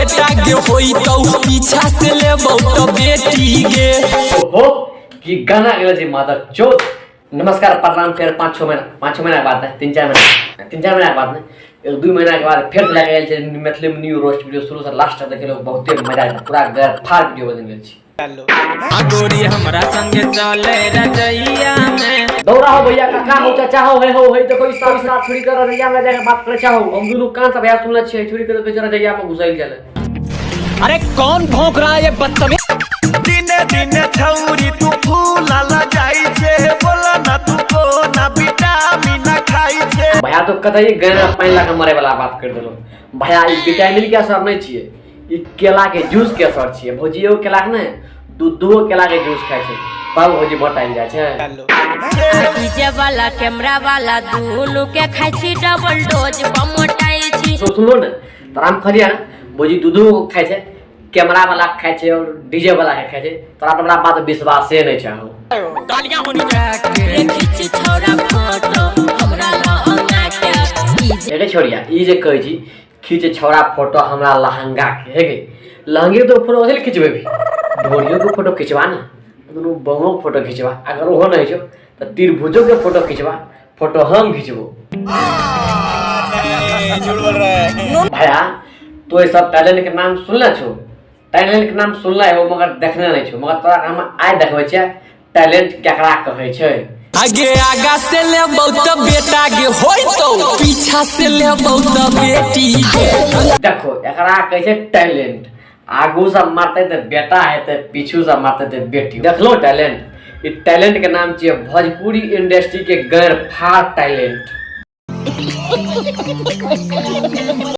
बेटा गे होई तो पीछा से लेबो तो बेटी गे ओहो की गाना गेल जी मादर चोद। नमस्कार प्रणाम। फिर 5-6 महीना के बाद 3-4 महीना के बाद 1-2 महीना के बाद फिर लगा गेल छै मैथिली में न्यू रोस्ट वीडियो शुरू से लास्ट तक देखे लोग बहुते मजा आया। पूरा गैर फाड़ वीडियो बन गेल छी। गोरी हमरा संगे चले रजैया में दौड़ा हो भैया काका हो चाचा हो है देखो इस साथ छोड़ी कर रजैया में जाके बात करे चाहो। हम दोनों कान से भैया सुनले छियै छोड़ी कर के रजैया में घुसैल चले। अरे कौन भौंक रहा है ये बदतमीज? दिने दिने छौरी तू फूला लगाई छे बोला ना तू को ना विटामिन खाई छे। भैया तो कतई गैना पानी ला के मरे वाला बात कर देलो। भैया ई विटामिन के असर नहीं छिए, ई केला के जूस के असर छिए। भौजियो केला के नै दूधो केला के जूस खाइ छै तब भौजी मोटाइल जाय छै। डीजे वाला कैमरा वाला दोनों के खाइ छी डबल डोज मोटाइल छी। सुनो न तराम खलिया भौजी दूधो खाइ छै कैमरा वाला खाइ छै और डीजे वाला खाइ छै। तोरा तो बड़ा बात विश्वास से नहीं चाहो। तालियां होनी चाहिए। खींच छोरा फोटो हमरा लहंगा के एके छोड़िया ई जे कहै छी खींच छौड़ा फोटो हमरा लहंगा के हे गे लहंगे तो फोटो असल खिंचबे भी ढोलियों के फोटो खिंचवा ना दोनों बमों के फोटो खिंचवा। अगर वो नहीं छो तो त्रिभुजों के फोटो खिंचवा। फोटो हम खिंचबो। भैया तो ये सब टैलेंट के नाम सुनले छो? टैलेंट के नाम सुनले हो मगर देखने नहीं छो। मगर तोरा हम आइ देखबै छै टैलेंट केकरा कहै छै। आगे आगा से लेबो तो बेटा गे होई तो पीछा से लेबो तो बेटी गे। देखो एकरा कहै छै टैलेंट। आगू से मारते तो बेटा है तो पीछू से मारते तो बेटी। देख लो टैलेंट। ये टैलेंट के नाम छियै भोजपुरी इंडस्ट्री के गैर फाड़ टैलेंट।